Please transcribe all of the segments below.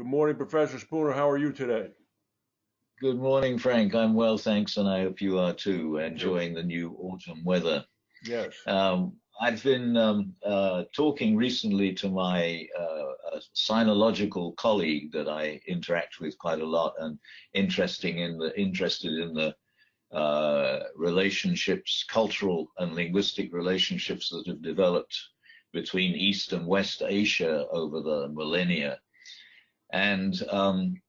Good morning, Professor Spooner. How are you today? Good morning, Frank. I'm well, thanks, and I hope you are too, Thank you. enjoying the new autumn weather. Yes. I've been talking recently to my sinological colleague that I interact with quite a lot, and interested in the relationships, cultural and linguistic relationships that have developed between East and West Asia over the millennia. And when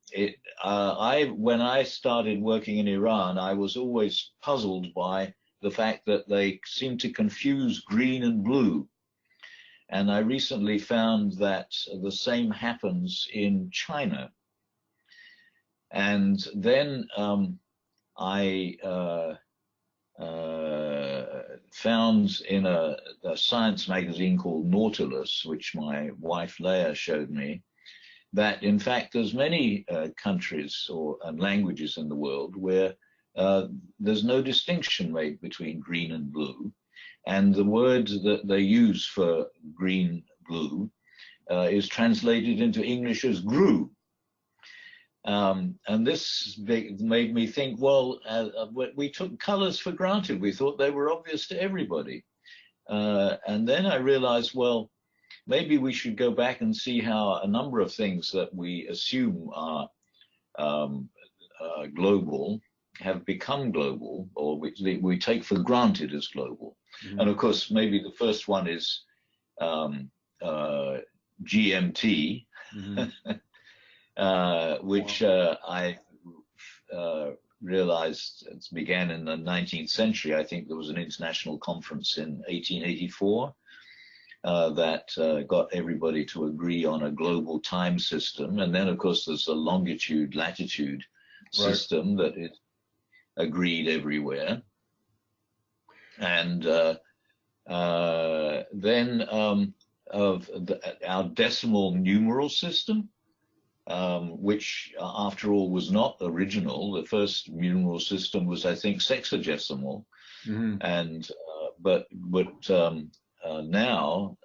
I started working in Iran, I was always puzzled by the fact that they seem to confuse green and blue. And I recently found that the same happens in China. And then I found in a science magazine called Nautilus, which my wife Leah showed me, that in fact there's many countries and languages in the world where there's no distinction made between green and blue, and the word that they use for green blue is translated into English as grew. And this made me think, well, we took colors for granted. We thought they were obvious to everybody. And then I realized, well, maybe we should go back and see how a number of things that we assume are global have become global, or we take for granted as global. Mm-hmm. And of course, maybe the first one is GMT, mm-hmm. Which I realized it began in the 19th century. I think there was an international conference in 1884 that got everybody to agree on a global time system. And then, of course, there's a longitude, latitude system that is agreed everywhere. And then of our decimal numeral system, which, after all, was not original. The first numeral system was, I think, sexagesimal. Mm-hmm. And but now,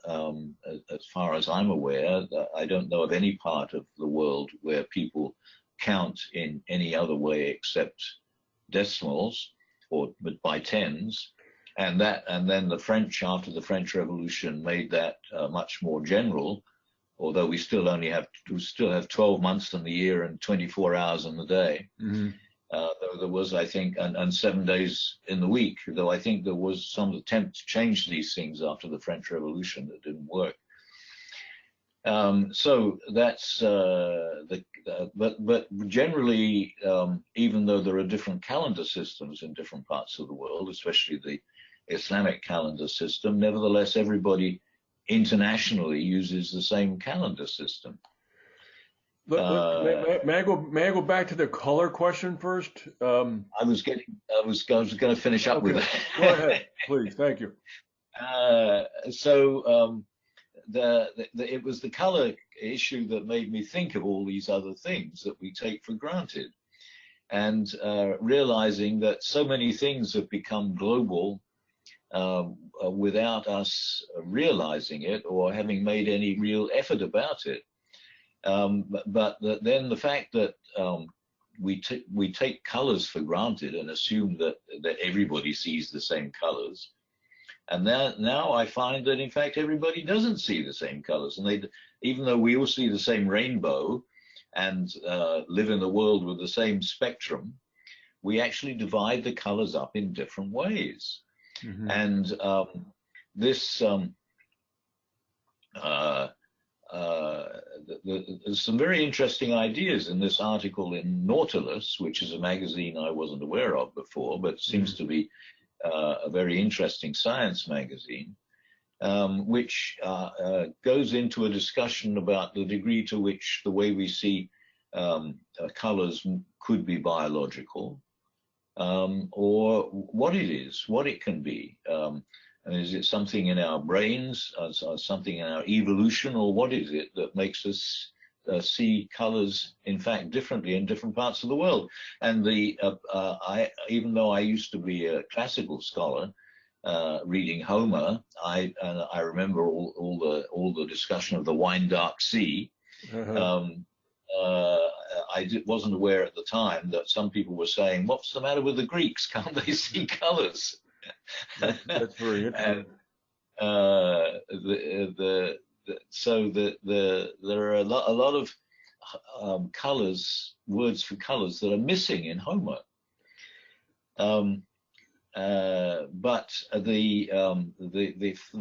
as far as I'm aware, I don't know of any part of the world where people count in any other way except decimals, or by tens. And then the French, after the French Revolution, made that much more general. Although we still have 12 months in the year and 24 hours in the day. Mm-hmm. Though there was, I think, and 7 days in the week, though I think there was some attempt to change these things after the French Revolution that didn't work. So that's but generally, even though there are different calendar systems in different parts of the world, especially the Islamic calendar system, nevertheless, everybody internationally uses the same calendar system. May I go back to the color question first? I was going to finish up with that. Go ahead, please. Thank you. So it was the color issue that made me think of all these other things that we take for granted, and realizing that so many things have become global without us realizing it or having made any real effort about it. But then the fact that we take colors for granted and assume that everybody sees the same colors, and now I find that in fact everybody doesn't see the same colors, and even though we all see the same rainbow and live in the world with the same spectrum, we actually divide the colors up in different ways. Mm-hmm. And there's some very interesting ideas in this article in Nautilus, which is a magazine I wasn't aware of before, but seems to be a very interesting science magazine, which goes into a discussion about the degree to which the way we see colors could be biological, or what it is, what it can be. And is it something in our brains, something in our evolution, or what is it that makes us see colors, in fact, differently in different parts of the world? And even though I used to be a classical scholar, reading Homer, I remember all the discussion of the wine dark sea. Uh-huh. uh, wasn't aware at the time that some people were saying, "What's the matter with the Greeks? Can't they see colors?" That's very And interesting. there are a lot of colors, words for colors that are missing in Homer. But the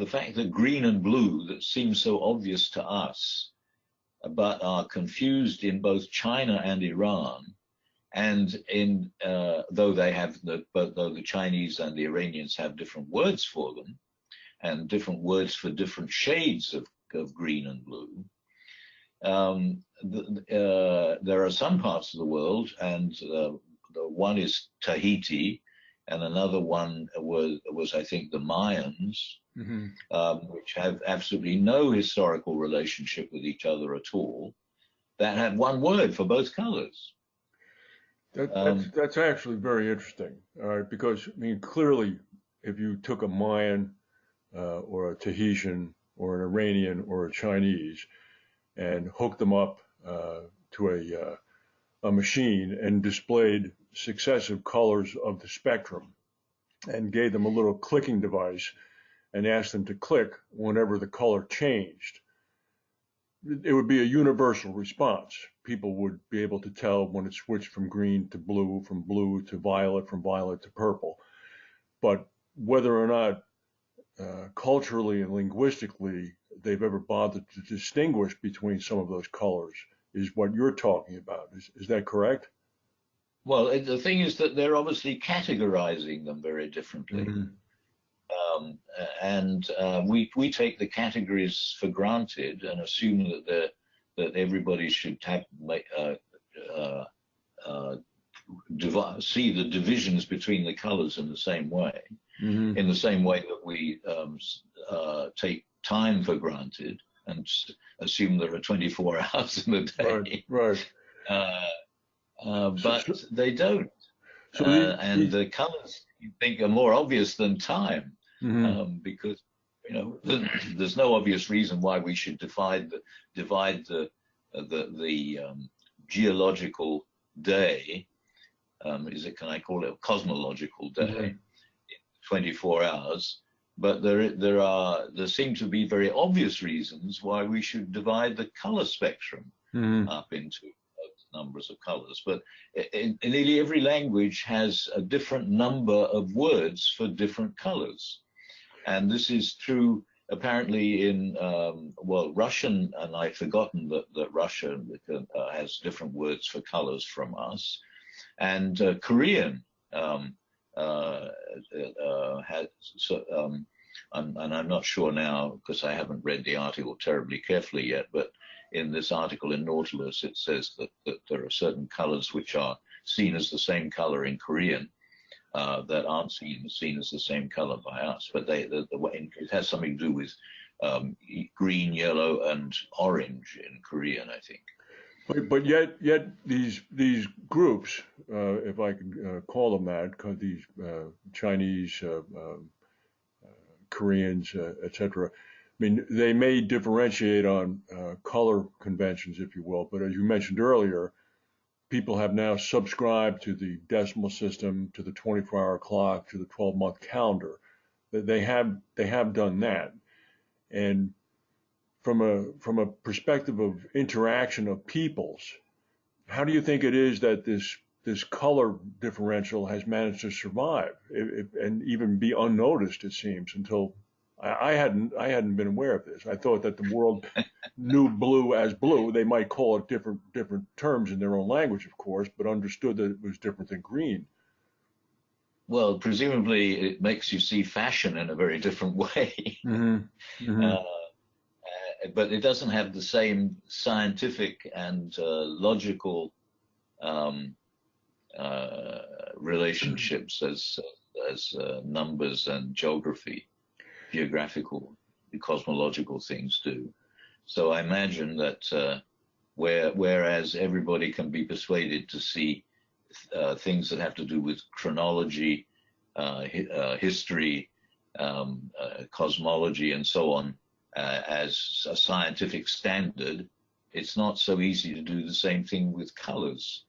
fact that green and blue that seems so obvious to us, but are confused in both China and Iran, and in though the Chinese and the Iranians have different words for them, and different words for different shades of green and blue. There are some parts of the world, and the one is Tahiti, and another one was I think the Mayans, Hmm. which have absolutely no historical relationship with each other at all, that had one word for both colors. That's actually very interesting. All right, because I mean, clearly, if you took a Mayan or a Tahitian or an Iranian or a Chinese and hooked them up to a machine and displayed successive colors of the spectrum and gave them a little clicking device and asked them to click whenever the color changed, it would be a universal response. People would be able to tell when it switched from green to blue, from blue to violet, from violet to purple. But whether or not culturally and linguistically they've ever bothered to distinguish between some of those colors is what you're talking about. Is that correct? Well, the thing is that they're obviously categorizing them very differently. Mm-hmm. And we take the categories for granted and assume that everybody should have see the divisions between the colors in the same way. Mm-hmm. In the same way that we take time for granted and assume there are 24 hours in a day. Right. But they don't. So And the colors you think are more obvious than time, mm-hmm. because there's no obvious reason why we should divide the geological day. Can I call it a cosmological day? Mm-hmm. 24 hours, but there seem to be very obvious reasons why we should divide the color spectrum Mm-hmm. up into numbers of colors. But in nearly every language has a different number of words for different colors, and this is true apparently in Russian, and I've forgotten that Russian has different words for colors from us, and Korean has and I'm not sure now because I haven't read the article terribly carefully yet, but in this article in Nautilus it says that there are certain colors which are seen as the same color in Korean that aren't seen as the same color by us, but it has something to do with green, yellow, and orange in Korean, I think. But yet these groups, if I can call them that, because these Chinese, Koreans, etc. I mean, they may differentiate on color conventions, if you will, but as you mentioned earlier, people have now subscribed to the decimal system, to the 24-hour clock, to the 12-month calendar. They have done that, and from a perspective of interaction of peoples, how do you think it is that this color differential has managed to survive and even be unnoticed? It seems until I hadn't been aware of this. I thought that the world knew blue as blue. They might call it different terms in their own language, of course, but understood that it was different than green. Well, presumably it makes you see fashion in a very different way. Mm-hmm. Mm-hmm. But it doesn't have the same scientific and logical relationships as numbers and geographical, cosmological things do. So I imagine that whereas everybody can be persuaded to see things that have to do with chronology, history, cosmology, and so on as a scientific standard, it's not so easy to do the same thing with colors.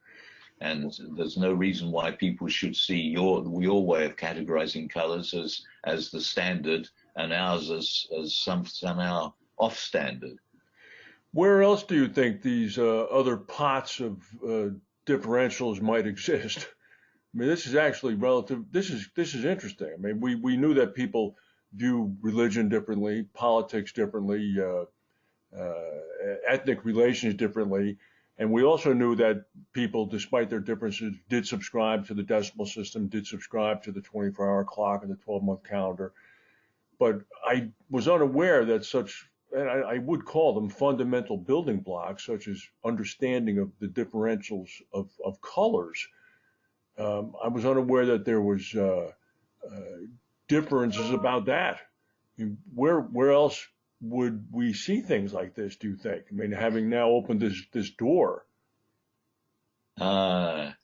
And there's no reason why people should see your way of categorizing colors as the standard and ours as somehow off standard. Where else do you think these other pots of differentials might exist? I mean, this is actually relative. This is interesting. I mean, we knew that people view religion differently, politics differently, ethnic relations differently, and we also knew that people, despite their differences, did subscribe to the decimal system, did subscribe to the 24-hour clock and the 12-month calendar. But I was unaware that such, and I would call them fundamental building blocks, such as understanding of the differentials of colors. I was unaware that there was differences about that. I mean, where else would we see things like this, do you think? I mean, having now opened this door. I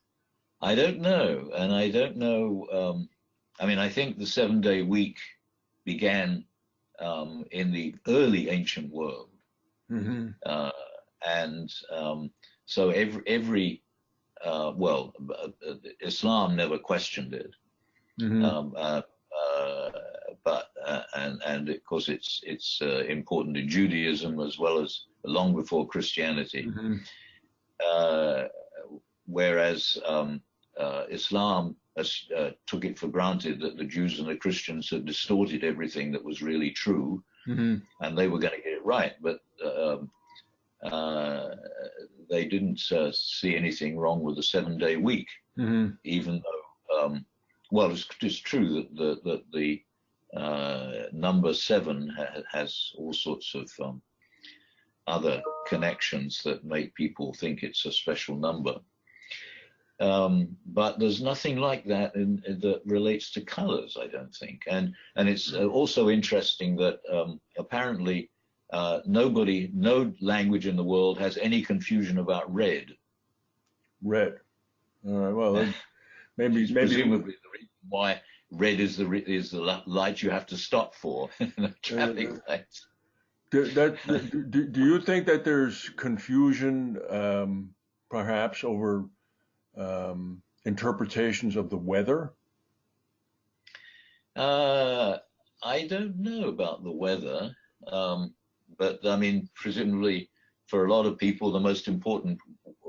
don't know. And I don't know. I mean, I think the 7-day week began in the early ancient world. Mm-hmm. So Islam never questioned it. Mm-hmm. And of course it's important in Judaism as well as long before Christianity. Mm-hmm. Whereas Islam took it for granted that the Jews and the Christians had distorted everything that was really true, Mm-hmm. and they were going to get it right. But they didn't see anything wrong with the 7-day week, Mm-hmm. even though, it's true that the number 7 has all sorts of other connections that make people think it's a special number. But there's nothing like that that relates to colors, I don't think. And it's also interesting that apparently no language in the world has any confusion about red. Red. All right. Well, maybe presumably the reason why red is the light you have to stop for, traffic lights. Do you think that there's confusion, perhaps, over interpretations of the weather? I don't know about the weather, but I mean, presumably for a lot of people, the most important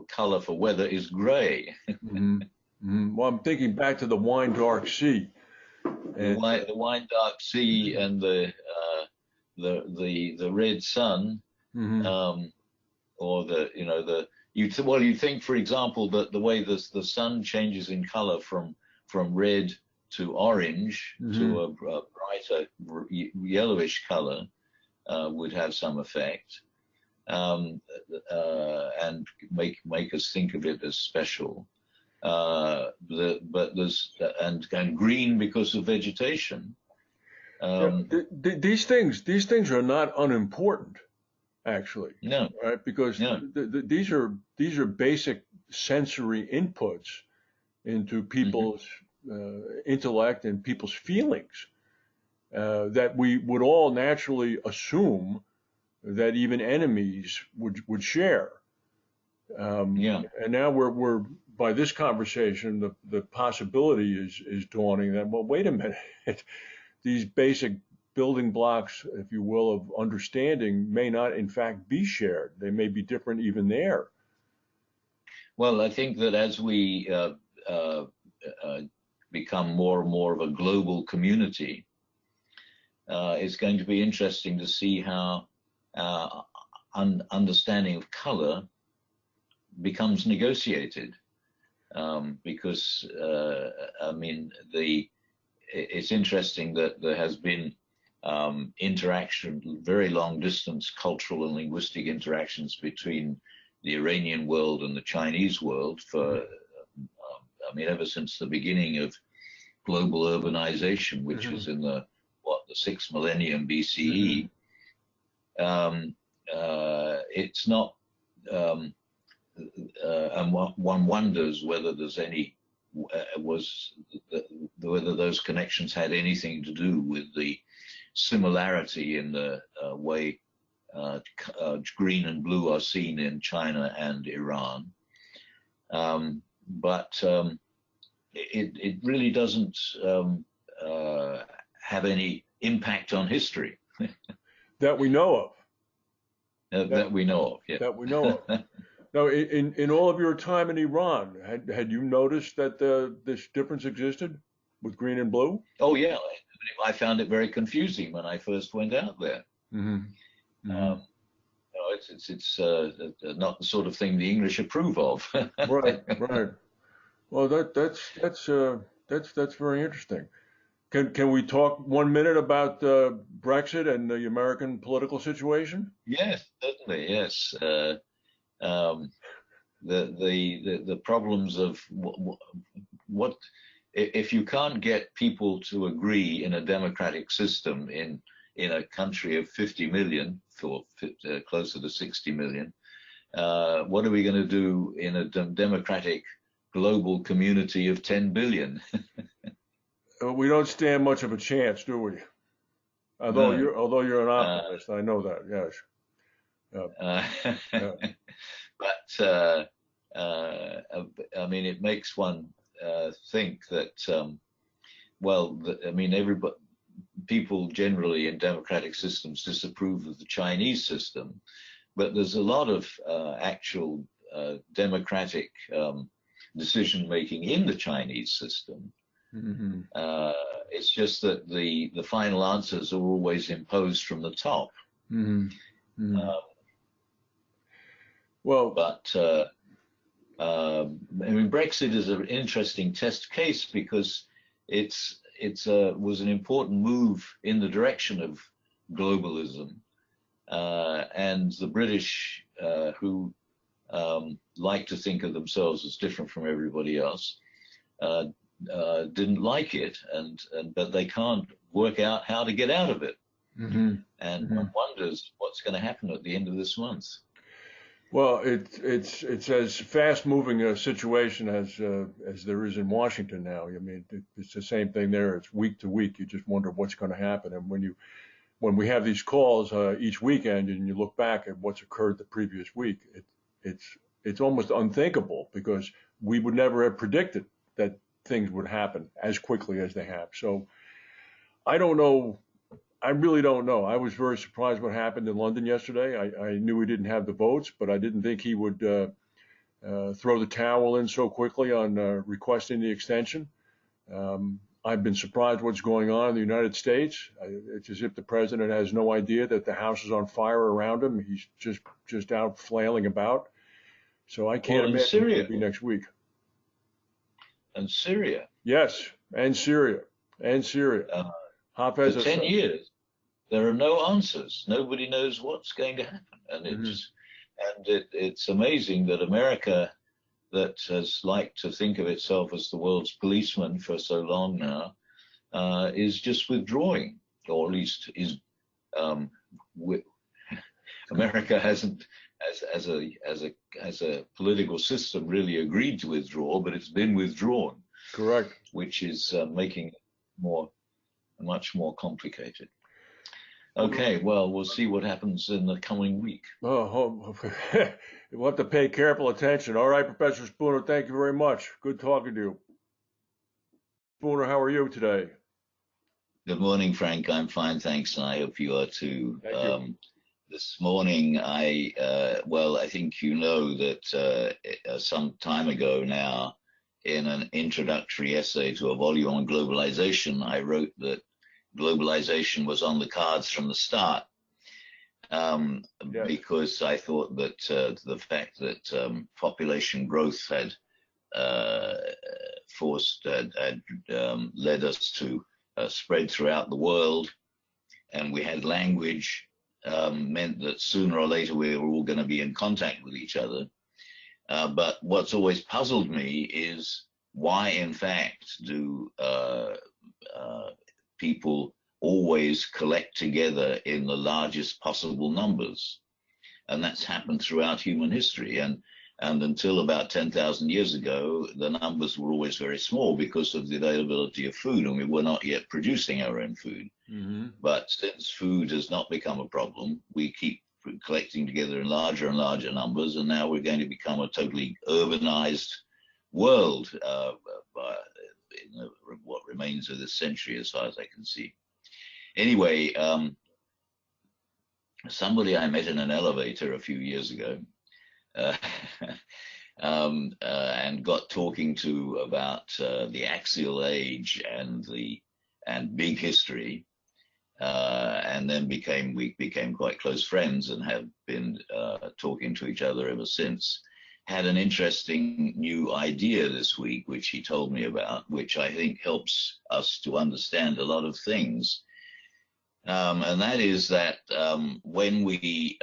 color for weather is gray. Mm-hmm. Mm-hmm. Well, I'm thinking back to the wine dark sea. And the wine dark sea and the red sun, mm-hmm. Or you think, for example, that the way the sun changes in color from red to orange, mm-hmm. to a brighter yellowish color would have some effect, and make us think of it as special. But there's and green because of vegetation. These things are not unimportant, actually. No, right? Because no. These are basic sensory inputs into people's intellect and people's feelings that we would all naturally assume that even enemies would share. And now we're by this conversation, the possibility is dawning that, well, wait a minute, these basic building blocks, if you will, of understanding may not in fact be shared. They may be different even there. Well, I think that as we become more and more of a global community, it's going to be interesting to see how understanding of color becomes negotiated. Because I mean, it's interesting that there has been interaction, very long distance cultural and linguistic interactions between the Iranian world and the Chinese world for, I mean, ever since the beginning of global urbanization, which was in the 6th millennium BCE. It's not, and one wonders whether there's whether those connections had anything to do with the similarity in the way green and blue are seen in China and Iran. But it really doesn't have any impact on history. That we know of. That we know of, yeah. That we know of. Now, in all of your time in Iran, had you noticed that this difference existed with green and blue? Oh, yeah. I found it very confusing when I first went out there. Mm-hmm. Mm-hmm. It's not the sort of thing the English approve of. Right, right. Well, that's very interesting. Can we talk 1 minute about Brexit and the American political situation? Yes, certainly, yes. The problems of what if you can't get people to agree in a democratic system in a country of 50 million or closer to 60 million, what are we going to do in a democratic global community of 10 billion? We don't stand much of a chance, do we? Although you're an optimist, I know that. Yes. Yeah. But I mean, it makes one think that people generally in democratic systems disapprove of the Chinese system, but there's a lot of actual democratic decision making in the Chinese system. Mm-hmm. It's just that the final answers are always imposed from the top. Mm-hmm. Mm-hmm. I mean, Brexit is an interesting test case because it was an important move in the direction of globalism, and the British, who like to think of themselves as different from everybody else, didn't like it, but they can't work out how to get out of it. Mm-hmm. And Mm-hmm. one wonders what's going to happen at the end of this month. Well, it's as fast moving a situation as there is in Washington now. I mean, it's the same thing there. It's week to week. You just wonder what's going to happen. And when we have these calls each weekend, and you look back at what's occurred the previous week, it's almost unthinkable because we would never have predicted that things would happen as quickly as they have. So I don't know. I really don't know. I was very surprised what happened in London yesterday. I knew he didn't have the votes, but I didn't think he would throw the towel in so quickly on requesting the extension. I've been surprised what's going on in the United States. It's as if the president has no idea that the house is on fire around him. He's just out flailing about. So I can't imagine what it'll be next week. And Syria. Yes, and Syria. For 10 years, there are no answers. Nobody knows what's going to happen, and it's amazing that America, that has liked to think of itself as the world's policeman for so long now, is just withdrawing, or at least is. America hasn't, as a political system, really agreed to withdraw, but it's been withdrawn. Correct. Which is making it much more complicated. Okay, well, we'll see what happens in the coming week. Oh, we'll have to pay careful attention. All right, Professor Spooner, thank you very much. Good talking to you. Spooner, how are you today? Good morning, Frank. I'm fine, thanks, and I hope you are too. Thank you. This morning, I think you know that some time ago now, in an introductory essay to a volume on globalization, I wrote that globalization was on the cards from the start, because I thought that the fact that population growth had led us to spread throughout the world, and we had language, meant that sooner or later we were all going to be in contact with each other. But what's always puzzled me is why, in fact, do people always collect together in the largest possible numbers? And that's happened throughout human history. And until about 10,000 years ago, the numbers were always very small because of the availability of food, and we were not yet producing our own food. Mm-hmm. But since food has not become a problem, we keep collecting together in larger and larger numbers, and now we're going to become a totally urbanized world in what remains of this century, as far as I can see. Anyway, somebody I met in an elevator a few years ago uh, and got talking to about the axial age and big history, and then we became quite close friends and have been talking to each other ever since. Had an interesting new idea this week, which he told me about, which I think helps us to understand a lot of things. And that is that when we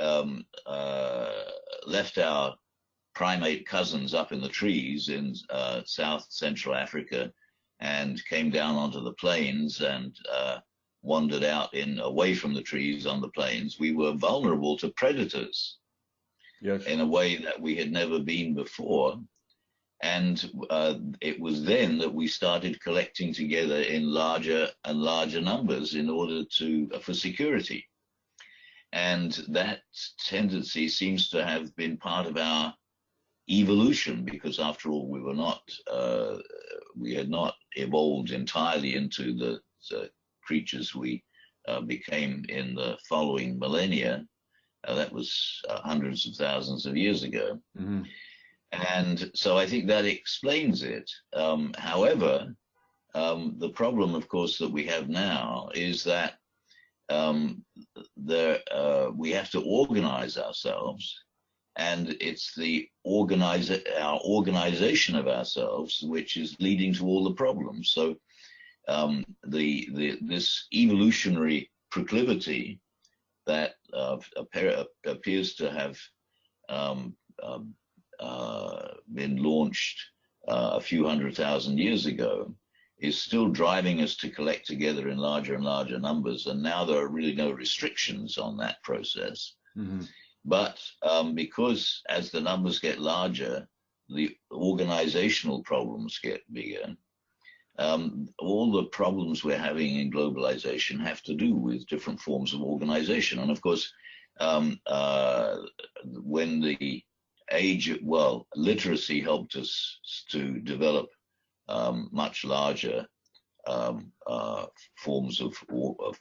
left our primate cousins up in the trees in South Central Africa and came down onto the plains and wandered out away from the trees on the plains, we were vulnerable to predators. Yes. In a way that we had never been before. And it was then that we started collecting together in larger and larger numbers in order for security. And that tendency seems to have been part of our evolution, because after all, we had not evolved entirely into the creatures we became in the following millennia. That was hundreds of thousands of years ago. Mm-hmm. And so I think that explains it. However, the problem, of course, that we have now is that we have to organize ourselves, and it's our organization of ourselves which is leading to all the problems. So this evolutionary proclivity that appears to have been launched a few 100,000 years ago is still driving us to collect together in larger and larger numbers. And now there are really no restrictions on that process. Mm-hmm. But because as the numbers get larger, the organizational problems get bigger. All the problems we're having in globalization have to do with different forms of organization. And of course, when the literacy helped us to develop much larger forms of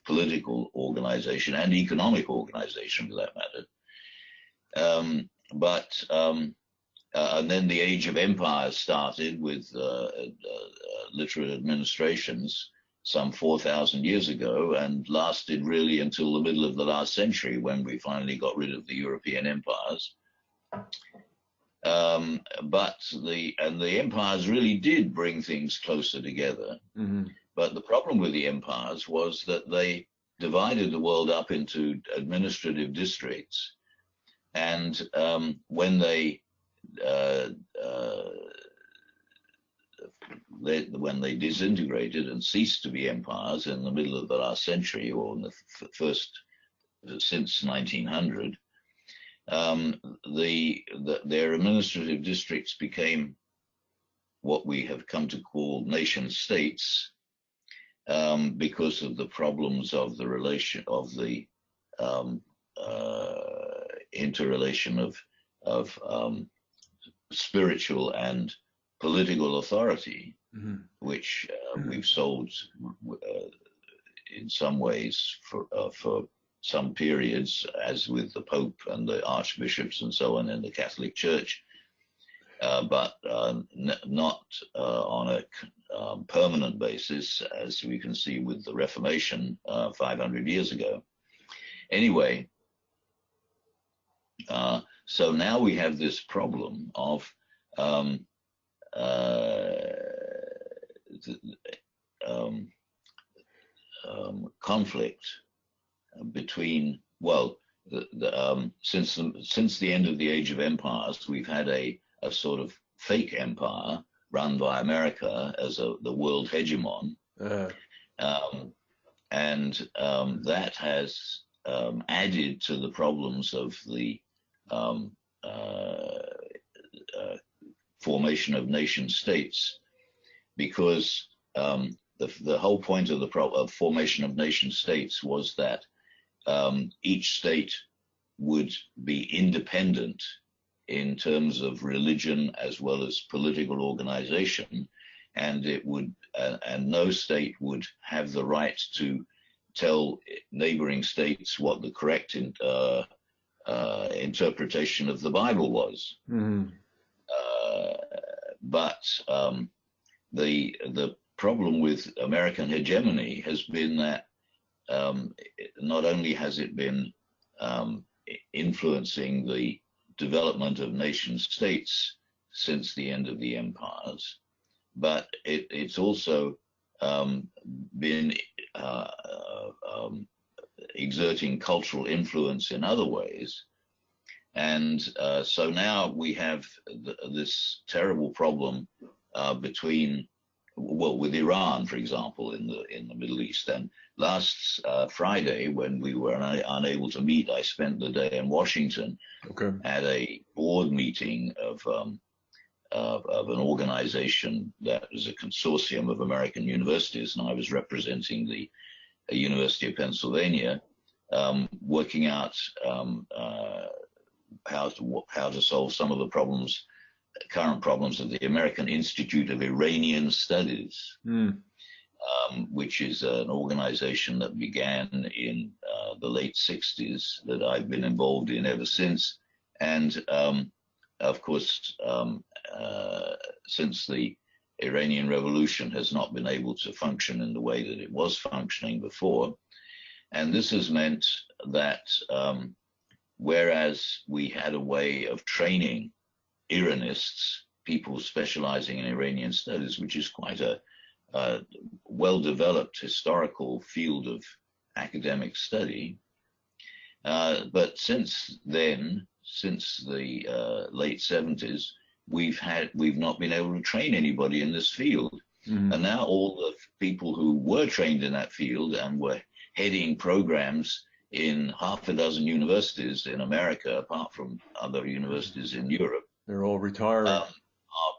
political organization and economic organization, for that matter. And then the age of empires started with literate administrations some 4,000 years ago, and lasted really until the middle of the last century, when we finally got rid of the European empires. But the empires really did bring things closer together. Mm-hmm. But the problem with the empires was that they divided the world up into administrative districts, and when they disintegrated and ceased to be empires in the middle of the last century, or in the first since 1900, their administrative districts became what we have come to call nation states, because of the problems of the relation of the interrelation of spiritual and political authority, mm-hmm. which we've sold in some ways for some periods, as with the Pope and the archbishops and so on in the Catholic Church, but not on a permanent basis, as we can see with the Reformation 500 years ago. Anyway, so now we have this problem of conflict between, since the end of the Age of Empires, we've had a sort of fake empire run by America as the world hegemon, and that has added to the problems of the formation of nation states, because the whole point of the formation of nation states was that each state would be independent in terms of religion as well as political organization, and it would, and no state would have the right to tell neighboring states what the correct interpretation of the Bible was. Mm-hmm. But the problem with American hegemony has been that not only has it been influencing the development of nation states since the end of the empires, but it's also been exerting cultural influence in other ways. And so now we have this terrible problem between, well, with Iran, for example, in the Middle East. And last Friday, when we were unable to meet, I spent the day in Washington at a board meeting of an organization that is a consortium of American universities, and I was representing the University of Pennsylvania, working out how to solve some of the problems, current problems of the American Institute of Iranian Studies, which is an organization that began in the late 60s that I've been involved in ever since. And of course, since the Iranian Revolution has not been able to function in the way that it was functioning before. And this has meant that whereas we had a way of training Iranists, people specializing in Iranian studies, which is quite a well-developed historical field of academic study, but since then, since the late 70s, we've not been able to train anybody in this field. Mm-hmm. And now all the people who were trained in that field and were heading programs in half a dozen universities in America, apart from other universities in Europe, they're all retiring.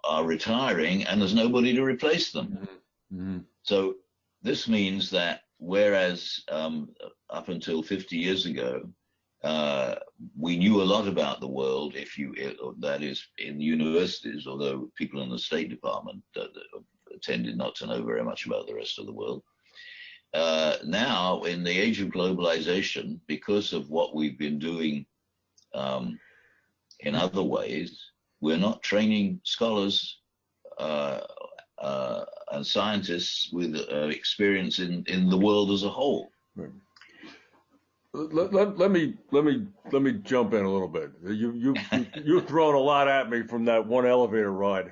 Are retiring, and there's nobody to replace them. Mm-hmm. Mm-hmm. So this means that whereas up until 50 years ago, we knew a lot about the world, that is in universities, although people in the State Department tended not to know very much about the rest of the world. Now, in the age of globalization, because of what we've been doing in other ways, we're not training scholars and scientists with experience in the world as a whole. Right. Let me jump in a little bit. You've thrown a lot at me from that one elevator ride,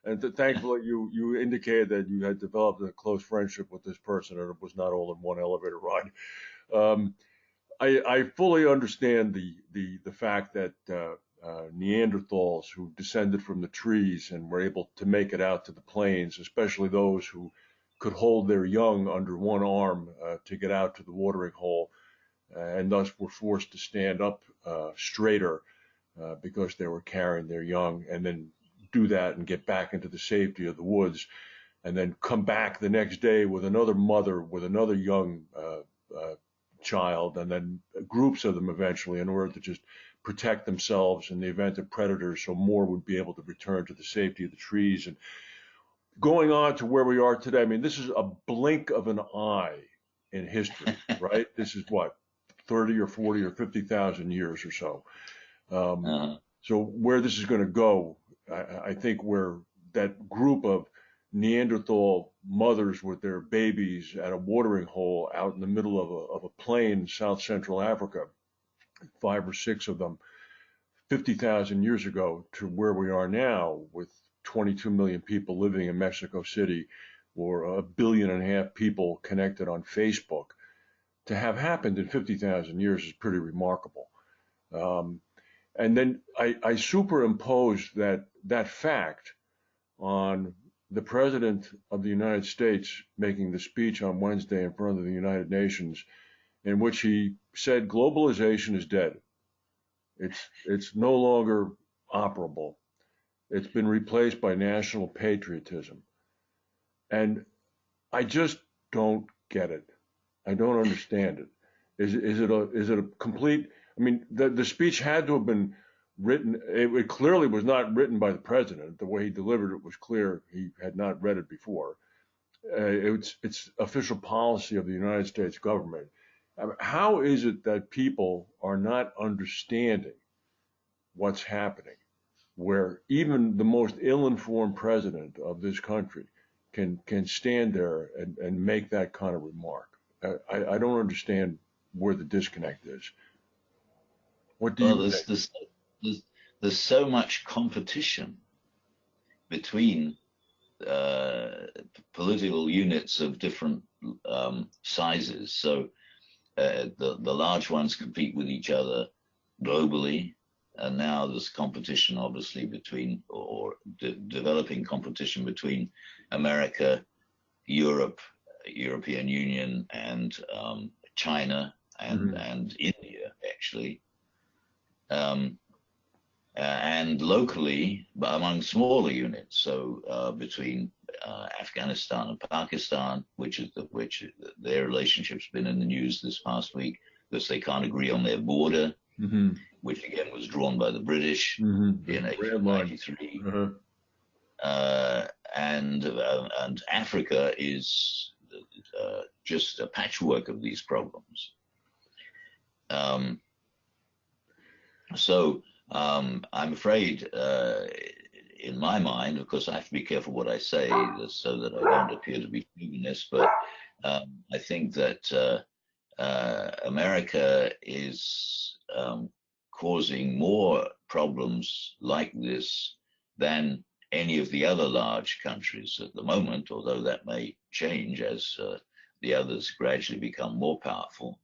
and thankfully you indicated that you had developed a close friendship with this person, and it was not all in one elevator ride. I fully understand the fact that Neanderthals who descended from the trees and were able to make it out to the plains, especially those who could hold their young under one arm to get out to the watering hole, and thus were forced to stand up straighter because they were carrying their young, and then do that and get back into the safety of the woods, and then come back the next day with another mother with another young child, and then groups of them eventually, in order to just protect themselves in the event of predators, so more would be able to return to the safety of the trees. And going on to where we are today, I mean, this is a blink of an eye in history, right? This is what, 30 or 40 or 50,000 years or so. So where this is going to go, I think where that group of Neanderthal mothers with their babies at a watering hole out in the middle of a plain in South Central Africa, 5 or 6 of them, 50,000 years ago, to where we are now with 22 million people living in Mexico City, or 1.5 billion people connected on Facebook, to have happened in 50,000 years is pretty remarkable. And then I superimposed that fact on the President of the United States making the speech on Wednesday in front of the United Nations, in which he said globalization is dead. It's no longer operable. It's been replaced by national patriotism. And I just don't get it. I don't understand it. Is it a complete I mean, the speech had to have been written. It clearly was not written by the president. The way he delivered it was clear. He had not read it before. It's official policy of the United States government. I mean, how is it that people are not understanding what's happening, where even the most ill-informed president of this country can stand there and make that kind of remark? I don't understand where the disconnect is. What do Well, you think? there's so much competition between political units of different sizes. So the large ones compete with each other globally, and now there's competition, obviously, between developing competition between America, Europe, European Union, and China, and India, actually. And locally, but among smaller units, so between Afghanistan and Pakistan, which their relationship's been in the news this past week because they can't agree on their border, which again was drawn by the British in 1893. And Africa is just a patchwork of these problems. So I'm afraid, in my mind, of course, I have to be careful what I say so that I don't appear to be chauvinist, but I think that America is causing more problems like this than any of the other large countries at the moment, although that may change as the others gradually become more powerful.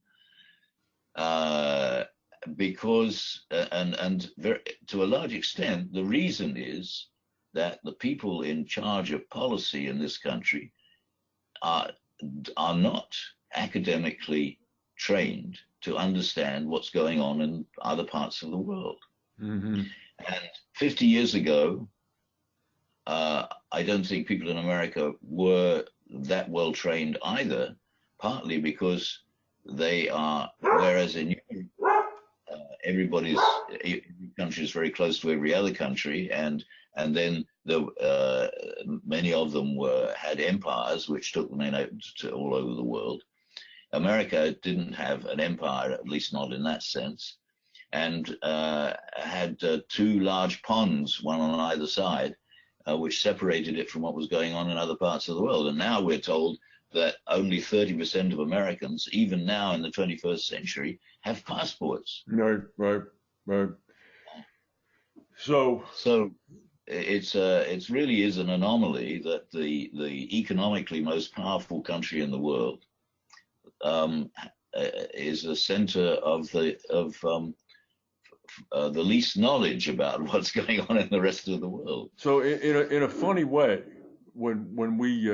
Because to a large extent, the reason is that the people in charge of policy in this country are not academically trained to understand what's going on in other parts of the world. And 50 years ago, I don't think people in America were that well trained either, partly because they are, whereas in Europe, every country is very close to every other country, and then many of them had empires which took them to all over the world. America didn't have an empire, at least not in that sense, and had two large ponds, one on either side, which separated it from what was going on in other parts of the world. And now we're told that only 30% of Americans, even now in the 21st century, have passports. Right. So it's really is an anomaly that the economically most powerful country in the world is a center of the least knowledge about what's going on in the rest of the world. So in a funny way, when we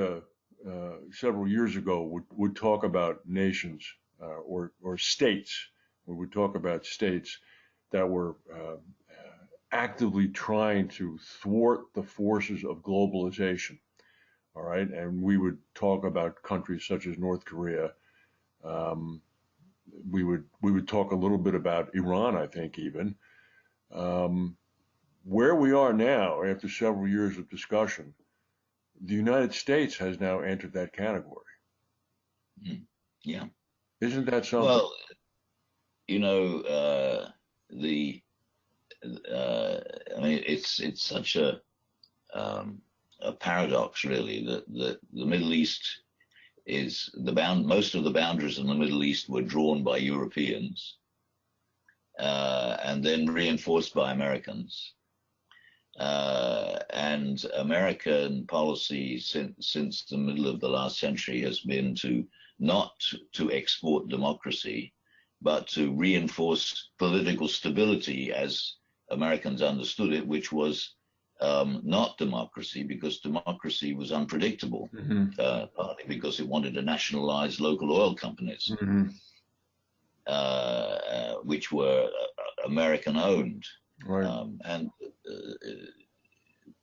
several years ago would talk about nations or states, we would talk about states that were actively trying to thwart the forces of globalization. All right, and we would talk about countries such as North Korea. We would talk a little bit about Iran, I think, even. Where we are now, after several years of discussion, the United States has now entered that category. Yeah. Isn't that something? Well, I mean, it's such a paradox, really, that the Middle East is most of the boundaries in the Middle East were drawn by Europeans and then reinforced by Americans. And American policy since the middle of the last century has been not to export democracy, but to reinforce political stability as Americans understood it, which was not democracy, because democracy was unpredictable, partly because it wanted to nationalize local oil companies, which were American owned. Right. And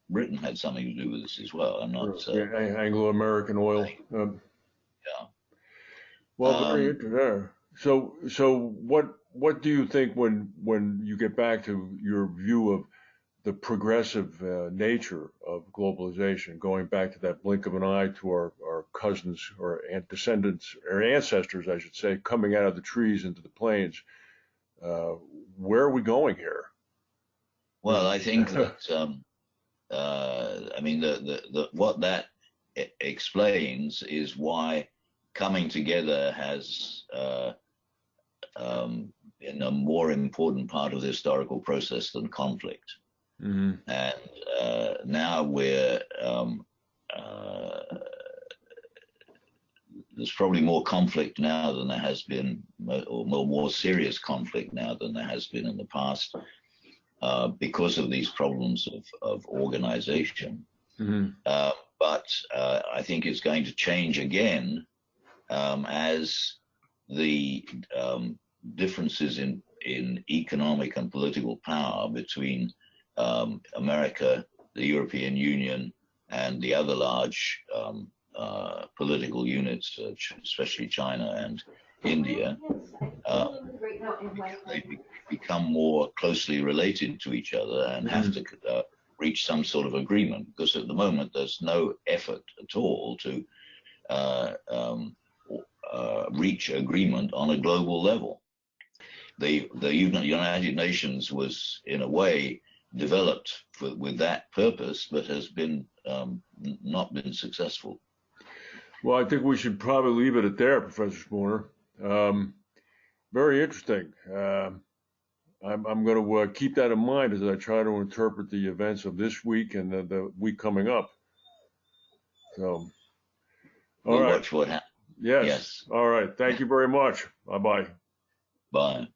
Britain had something to do with this as well. I'm not Anglo-American oil. Yeah. Well, very interesting. So what do you think when you get back to your view of the progressive nature of globalization, going back to that blink of an eye to our cousins or descendants or ancestors, I should say, coming out of the trees into the plains? Uh, where are we going here? Well, I think that I mean what that explains is why coming together has been a more important part of the historical process than conflict. Mm-hmm. And now uh, there's probably more conflict now than there has been, or more serious conflict now than there has been in the past, because of these problems of organization. Mm-hmm. But I think it's going to change again as the differences in economic and political power between America, the European Union, and the other large political units, especially China and India, they become more closely related to each other and have to reach some sort of agreement, because at the moment there's no effort at all to reach agreement on a global level. The United Nations was, in a way, developed with that purpose, but has been not been successful. Well, I think we should probably leave it at there, Professor Spooner. Very interesting. I'm going to keep that in mind as I try to interpret the events of this week and the week coming up. So, We'll watch what happens. Yes. Yes. All right. Thank you very much. Bye-bye. Bye.